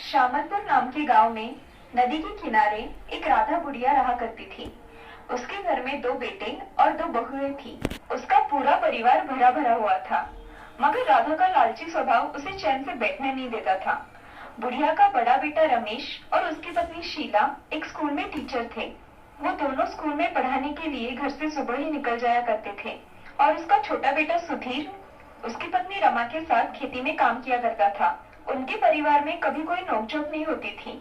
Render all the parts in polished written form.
शामलपुर नाम के गांव में नदी के किनारे एक राधा बुढ़िया रहा करती थी। उसके घर में 2 बेटे और 2 बहुएं थी। उसका पूरा परिवार भरा भरा हुआ था, मगर राधा का लालची स्वभाव उसे चैन से बैठने नहीं देता था। बुढ़िया का बड़ा बेटा रमेश और उसकी पत्नी शीला एक स्कूल में टीचर थे। वो दोनों स्कूल में पढ़ाने के लिए घर से सुबह ही निकल जाया करते थे और उसका छोटा बेटा सुधीर उसकी पत्नी रमा के साथ खेती में काम किया करता था। उनके परिवार में कभी कोई नोकझोंक नहीं होती थी।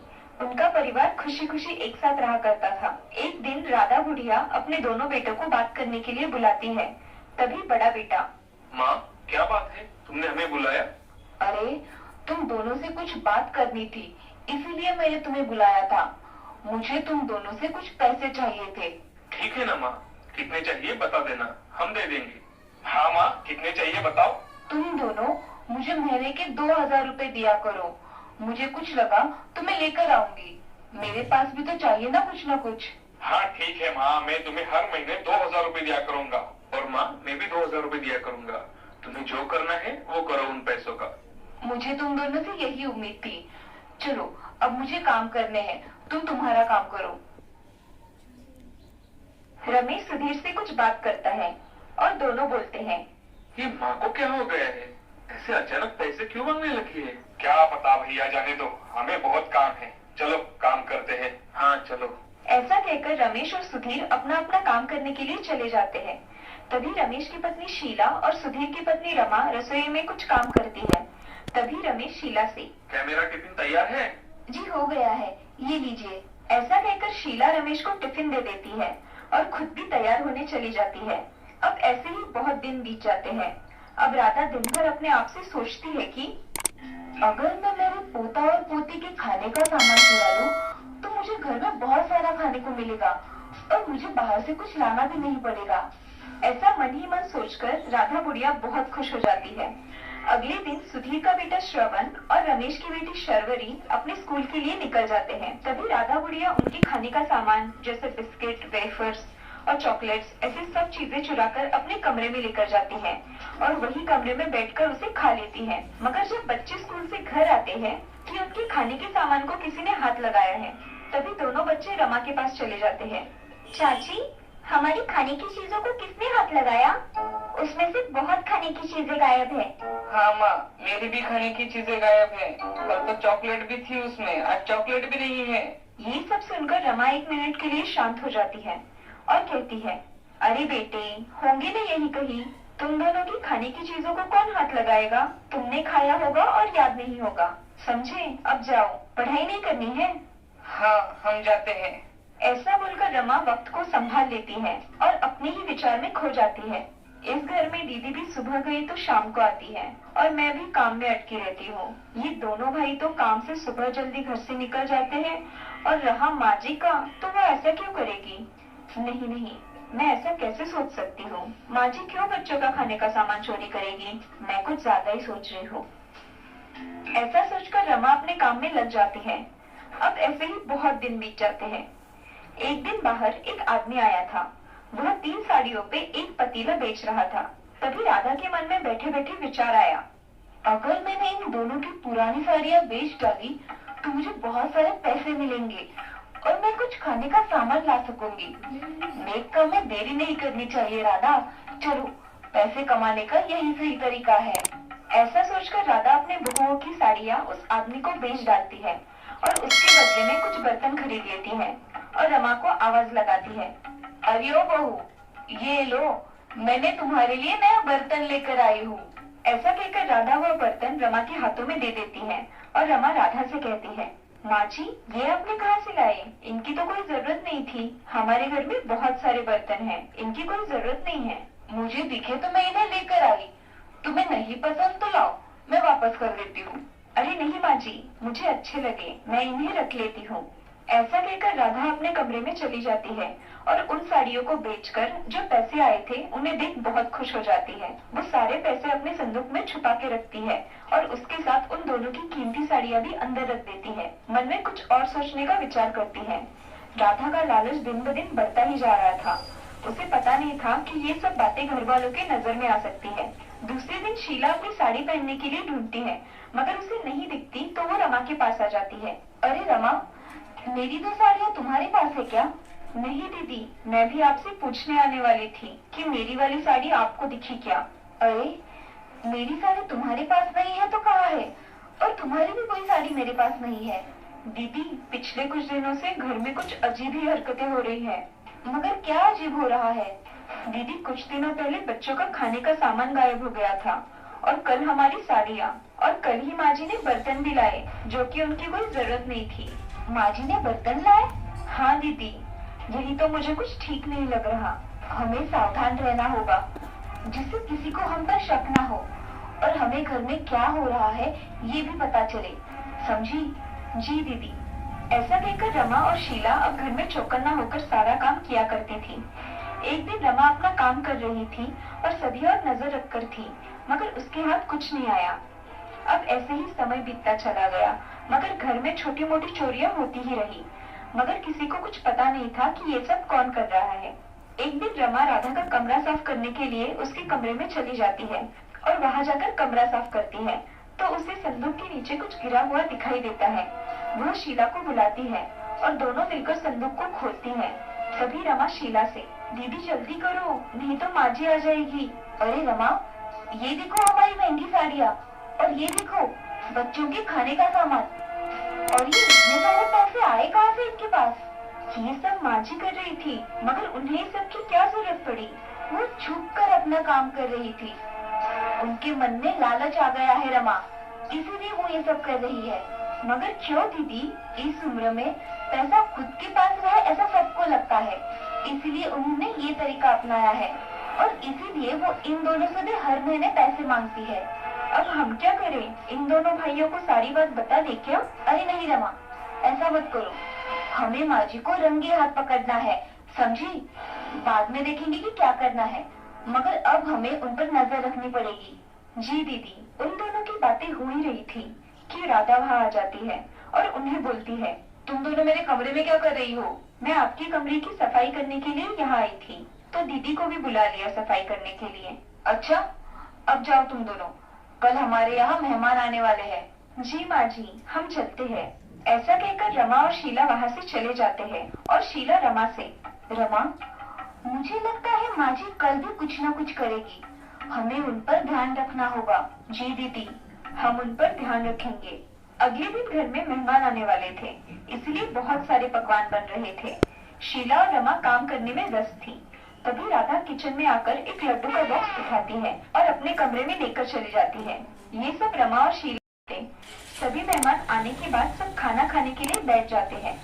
उनका परिवार खुशी खुशी एक साथ रहा करता था। एक दिन राधा बुढ़िया अपने दोनों बेटों को बात करने के लिए बुलाती है। तभी बड़ा बेटा, माँ क्या बात है, तुमने हमें बुलाया? अरे तुम दोनों से कुछ बात करनी थी, इसीलिए मैंने तुम्हें बुलाया था। मुझे तुम दोनों से कुछ पैसे चाहिए थे। ठीक है ना माँ, कितने चाहिए बता देना, हम दे देंगे। हाँ माँ, कितने चाहिए बताओ। तुम दोनों मुझे महीने के 2000 रुपए दिया करो। मुझे कुछ लगा तो मैं लेकर आऊंगी। मेरे पास भी तो चाहिए ना कुछ ना कुछ। हाँ ठीक है माँ, मैं तुम्हें हर महीने 2000 रुपए दिया करूँगा। और माँ मैं भी 2000 रुपए दिया करूँगा। तुम्हें जो करना है वो करो उन पैसों का। मुझे तुम दोनों से यही उम्मीद थी। चलो अब मुझे काम करने हैं, तुम तुम्हारा काम करो। रमेश सुधीर से कुछ बात करता है और दोनों बोलते हैं, ये माँ को क्या हो गया है, ऐसे अचानक पैसे क्यों मांगने लगी है? क्या पता भैया, जाने दो, हमें बहुत काम है, चलो काम करते हैं। हाँ चलो। ऐसा कहकर रमेश और सुधीर अपना अपना काम करने के लिए चले जाते हैं। तभी रमेश की पत्नी शीला और सुधीर की पत्नी रमा रसोई में कुछ काम करती है। तभी रमेश शीला से, क्या मेरा टिफिन तैयार है? जी हो गया है, ये लीजिए। ऐसा कहकर शीला रमेश को टिफिन दे देती है और खुद भी तैयार होने चली जाती है। अब ऐसे ही बहुत दिन बीत जाते हैं। अब राधा दिन भर अपने आप से सोचती है कि अगर मैं मेरे पोता और पोती के खाने का सामान चुरा लूं, तो मुझे घर में बहुत सारा खाने को मिलेगा और मुझे बाहर से कुछ लाना भी नहीं पड़ेगा। ऐसा मन ही मन सोचकर राधा बुढ़िया बहुत खुश हो जाती है। अगले दिन सुधीर का बेटा श्रवण और रमेश की बेटी शर्वरी अपने स्कूल के लिए निकल जाते हैं। तभी राधा बुढ़िया उनके खाने का सामान जैसे बिस्किट, वेफर्स और चॉकलेट्स ऐसी सब चीजें चुराकर अपने कमरे में लेकर जाती है और वही कमरे में बैठकर उसे खा लेती है। मगर जब बच्चे स्कूल से घर आते हैं कि उनके खाने के सामान को किसी ने हाथ लगाया है, तभी दोनों बच्चे रमा के पास चले जाते हैं। चाची, हमारी खाने की चीजों को किसने हाथ लगाया? उसमें से बहुत खाने की चीजें गायब है। हाँ माँ, मेरी भी खाने की चीजें गायब है। कल तो चॉकलेट भी थी उसमें, आज चॉकलेट भी नहीं है। ये सब सुनकर रमा 1 मिनट के लिए शांत हो जाती है और कहती है, अरे बेटे, होंगे ना यही कहीं। तुम दोनों की खाने की चीजों को कौन हाथ लगाएगा? तुमने खाया होगा और याद नहीं होगा। समझे? अब जाओ, पढ़ाई नहीं करनी है। हाँ हम जाते हैं। ऐसा बोलकर रमा वक्त को संभाल लेती है और अपने ही विचार में खो जाती है। इस घर में दीदी भी सुबह गई तो शाम को आती है और मैं भी काम में अटकी रहती हूँ। ये दोनों भाई तो काम से सुबह जल्दी घर से निकल जाते हैं और रहा माँ जी का, तो वो ऐसा क्यों करेगी? नहीं नहीं, मैं ऐसा कैसे सोच सकती हूँ? माँ जी क्यों बच्चों का खाने का सामान चोरी करेगी? मैं कुछ ज्यादा ही सोच रही हूँ। ऐसा सोचकर रमा अपने काम में लग जाती है। अब ऐसे ही बहुत दिन बीत जाते हैं। एक दिन बाहर एक आदमी आया था। वह 3 साड़ियों पे एक पतीला बेच रहा था। तभी राधा के मन में बैठे बैठे विचार आया, अगर मैंने इन दोनों की पुरानी साड़ियाँ बेच डाली तो मुझे बहुत सारे पैसे मिलेंगे और मैं कुछ खाने का सामान ला सकूंगी। नेक काम में देरी नहीं करनी चाहिए राधा, चलो पैसे कमाने का यही सही तरीका है। ऐसा सोचकर राधा अपने बहुओं की साड़ियाँ उस आदमी को बेच डालती है और उसके बदले में कुछ बर्तन खरीद लेती है और रमा को आवाज लगाती है, अरे ओ बहू, ये लो, मैंने तुम्हारे लिए नया बर्तन लेकर आई हूँ। ऐसा कहकर राधा वह बर्तन रमा के हाथों में दे देती है और रमा राधा से कहती है, माँ जी, ये आपने कहाँ से लाए? इनकी तो कोई जरूरत नहीं थी। हमारे घर में बहुत सारे बर्तन हैं, इनकी कोई जरूरत नहीं है। मुझे दिखे तो मैं इन्हें लेकर आई। तुम्हें नहीं पसंद तो लाओ, मैं वापस कर देती हूँ। अरे नहीं माँ जी, मुझे अच्छे लगे, मैं इन्हें रख लेती हूँ। ऐसा कहकर राधा अपने कमरे में चली जाती है और उन साड़ियों को बेचकर जो पैसे आए थे उन्हें देख बहुत खुश हो जाती है। वो सारे पैसे अपने संदूक में छुपा के रखती है और उसके साथ उन दोनों की कीमती साड़ियाँ भी अंदर रख देती है। मन में कुछ और सोचने का विचार करती है। राधा का लालच दिन ब दिन बढ़ता ही जा रहा था। उसे पता नहीं था कि ये सब बातें घर वालों के नजर में आ सकती है। दूसरे दिन शीला अपनी साड़ी पहनने के लिए ढूंढती है, मगर उसे नहीं दिखती तो वो रमा के पास आ जाती है। अरे रमा, मेरी दो साड़ियाँ तुम्हारे पास है क्या? नहीं दीदी, मैं भी आपसे पूछने आने वाली थी कि मेरी वाली साड़ी आपको दिखी क्या? अरे, मेरी साड़ी तुम्हारे पास नहीं है तो कहाँ है? और तुम्हारी भी कोई साड़ी मेरे पास नहीं है। दीदी, पिछले कुछ दिनों से घर में कुछ अजीब ही हरकतें हो रही है। मगर क्या अजीब हो रहा है? दीदी, कुछ दिनों पहले बच्चों का खाने का सामान गायब हो गया था, और कल हमारी साड़ियाँ, और कल ही माँ जी ने बर्तन भी लाए जो कि उनकी कोई जरूरत नहीं थी। माँ जी ने बर्तन लाए? हाँ दीदी, यही तो मुझे कुछ ठीक नहीं लग रहा। हमें सावधान रहना होगा, जिससे किसी को हम पर शक न हो, और हमें घर में क्या हो रहा है ये भी पता चले, समझी? जी दीदी। ऐसा कहकर रमा और शीला अब घर में चौकन्ना होकर सारा काम किया करती थी। एक दिन रमा अपना काम कर रही थी और सभी और नजर रखकर थी, मगर उसके हाथ कुछ नहीं आया। अब ऐसे ही समय बीतता चला गया, मगर घर में छोटी मोटी चोरियां होती ही रही, मगर किसी को कुछ पता नहीं था कि ये सब कौन कर रहा है। एक दिन रमा राधा का कमरा साफ करने के लिए उसके कमरे में चली जाती है, और वहाँ जाकर कमरा साफ करती है तो उसे संदूक के नीचे कुछ गिरा हुआ दिखाई देता है। वह शीला को बुलाती है और दोनों मिलकर संदूक को खोलती हैं। तभी रमा शीला से, दीदी जल्दी करो, नहीं तो माँ जी आ जाएगी। अरे रमा, ये देखो हमारी महंगी साड़ियाँ, और ये देखो बच्चों के खाने का सामान, और ये इतने सारे पैसे आए कहाँ से इनके पास? ये सब माँ जी कर रही थी, मगर उन्हें सब की क्या जरूरत पड़ी? वो छुप कर अपना काम कर रही थी। उनके मन में लालच आ गया है रमा, इसीलिए वो ये सब कर रही है। मगर क्यों दीदी? इस उम्र में पैसा खुद के पास रहे ऐसा सबको लगता है, इसीलिए उन्होंने ये तरीका अपनाया है, और इसीलिए वो इन दोनों से भी हर महीने पैसे मांगती है। अब हम क्या करें? इन दोनों भाइयों को सारी बात बता दे क्या? अरे नहीं रमा, ऐसा मत करो, हमें माँ जी को रंगे हाथ पकड़ना है, समझी? बाद में देखेंगे कि क्या करना है, मगर अब हमें उन पर नजर रखनी पड़ेगी। जी दीदी। उन दोनों की बातें हो ही रही थी कि राधा वहाँ आ जाती है और उन्हें बोलती है, तुम दोनों मेरे कमरे में क्या कर रही हो? मैं आपके कमरे की सफाई करने के लिए यहाँ आई थी, तो दीदी को भी बुला लिया सफाई करने के लिए। अच्छा, अब जाओ तुम दोनों, कल हमारे यहाँ मेहमान आने वाले हैं। जी माँ जी, हम चलते हैं। ऐसा कहकर रमा और शीला वहाँ से चले जाते हैं, और शीला रमा से, रमा, मुझे लगता है माँ जी कल भी कुछ न कुछ करेगी, हमें उन पर ध्यान रखना होगा। जी दीदी, हम उन पर ध्यान रखेंगे। अगले दिन घर में मेहमान आने वाले थे, इसलिए बहुत सारे पकवान बन रहे थे। शीला और रमा काम करने में व्यस्त थी। तभी राधा किचन में आकर एक लड्डू का बॉक्स उठाती है और अपने कमरे में लेकर चली जाती है। ये सब रमा और शीला थे। सभी मेहमान आने के बाद सब खाना खाने के लिए बैठ जाते हैं,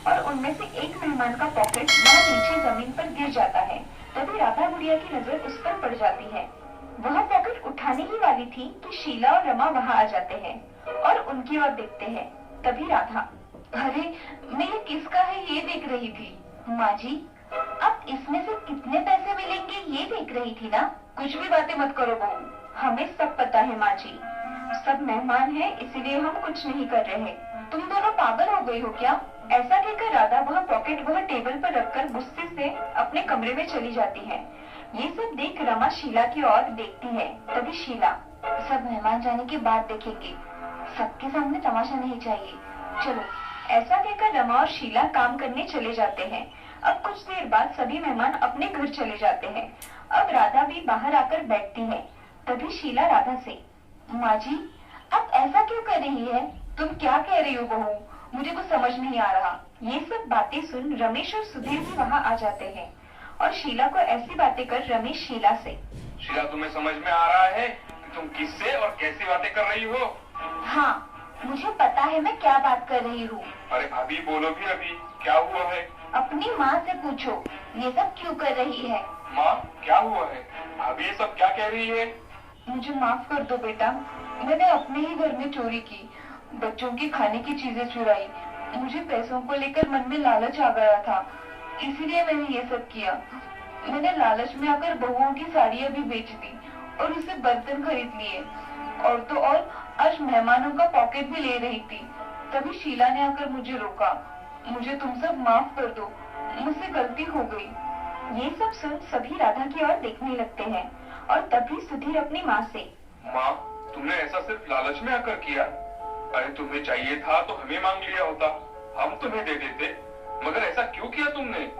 और उनमें से एक मेहमान का पॉकेट वहाँ नीचे जमीन पर गिर जाता है। तभी राधा गुड़िया की नजर उस पर पड़ जाती है। वह पॉकेट उठाने ही वाली थी कि शीला और रमा वहाँ आ जाते हैं और उनकी ओर देखते हैं। तभी राधा, अरे मेरे किसका है ये देख रही थी। माँ जी, अब इसमें से कितने पैसे मिलेंगे ये देख रही थी ना। कुछ भी बातें मत करो बहू, हमें सब पता है माँ जी, सब मेहमान हैं इसीलिए हम कुछ नहीं कर रहे। तुम दोनों पागल हो गई हो क्या? ऐसा कहकर राधा वह पॉकेट वह टेबल पर रखकर गुस्से से अपने कमरे में चली जाती है। ये सब देख रमा शीला की ओर देखती है। तभी शीला, सब मेहमान जाने के बाद देखेंगे, सबके सामने तमाशा नहीं चाहिए, चलो। ऐसा कहकर रमा और शीला काम करने चले जाते हैं। अब कुछ देर बाद सभी मेहमान अपने घर चले जाते हैं। अब राधा भी बाहर आकर बैठती है। तभी शीला राधा से, माँ जी, अब ऐसा क्यों कर रही है? तुम क्या कह रही हो बहू? मुझे कुछ समझ नहीं आ रहा। ये सब बातें सुन रमेश और सुधीर भी वहाँ आ जाते हैं, और शीला को ऐसी बातें कर रमेश शीला से, शीला, तुम्हें समझ में आ रहा है कि तुम किससे और कैसी बातें कर रही हो? हाँ, मुझे पता है मैं क्या बात कर रही हूँ। अरे अभी बोलो भी, अभी क्या हुआ है? अपनी माँ से पूछो, ये सब क्यों कर रही है। माँ, क्या हुआ है? अभी ये सब क्या कह रही है? मुझे माफ कर दो बेटा, मैंने अपने ही घर में चोरी की, बच्चों की खाने की चीजें चुराई। मुझे पैसों को लेकर मन में लालच आ गया था, इसीलिए मैंने ये सब किया। मैंने लालच में आकर बहुओं की साड़ियाँ भी बेच दी और उसे बर्तन खरीद लिए, और तो और आज मेहमानों का पॉकेट भी ले रही थी। तभी शीला ने आकर मुझे रोका। मुझे तुम सब माफ कर दो, मुझसे गलती हो गई। ये सब सुन सभी राधा की ओर देखने लगते हैं, और तभी सुधीर अपनी माँ से, माँ, तुमने ऐसा सिर्फ लालच में आकर किया? अरे तुम्हें चाहिए था तो हमें मांग लिया होता, हम तुम्हें दे देते, मगर ऐसा क्यों किया तुमने?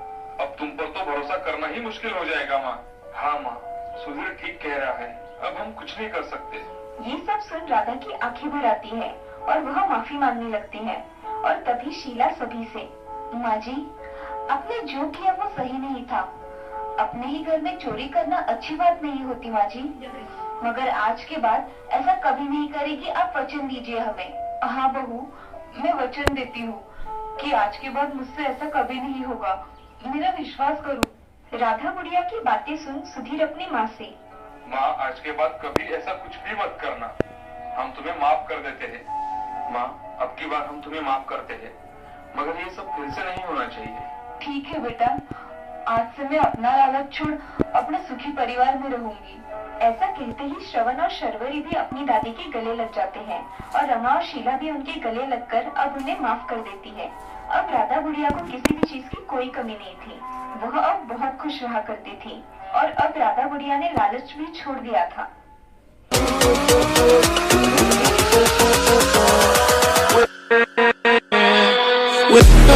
अब तुम पर तो भरोसा करना ही मुश्किल हो जाएगा माँ। हाँ माँ, सुधीर ठीक कह रहा है, अब हम कुछ नहीं कर सकते। ये सब सुन राधा की आंखें भर आती है और वह माफी मांगने लगती है। और तभी शीला सभी से, माँ जी, आपने जो किया वो सही नहीं था। अपने ही घर में चोरी करना अच्छी बात नहीं होती माँ जी, मगर आज के बाद ऐसा कभी नहीं करेगी। आप वचन दीजिए हमें। हाँ बहू, मैं वचन देती हूँ कि आज के बाद मुझसे ऐसा कभी नहीं होगा, मेरा विश्वास करो। राधा बुढ़िया की बातें सुन सुधीर अपनी माँ से, माँ, आज के बाद कभी ऐसा कुछ भी मत करना, हम तुम्हें माफ कर देते हैं। माँ, अब की बार हम तुम्हें माफ करते हैं, मगर ये सब फिर से नहीं होना चाहिए। ठीक है बेटा, आज से मैं अपना लालच छोड़ अपने सुखी परिवार में रहूंगी। ऐसा कहते ही श्रवण और शर्वरी भी अपनी दादी के गले लग जाते हैं और रमा और शीला भी उनके गले लगकर अब उन्हें माफ कर देती है। अब राधा बुढ़िया को किसी भी चीज की कोई कमी नहीं थी, वह अब बहुत खुश रहा करती थी और अब राधा बुढ़िया ने लालच भी छोड़ दिया था। with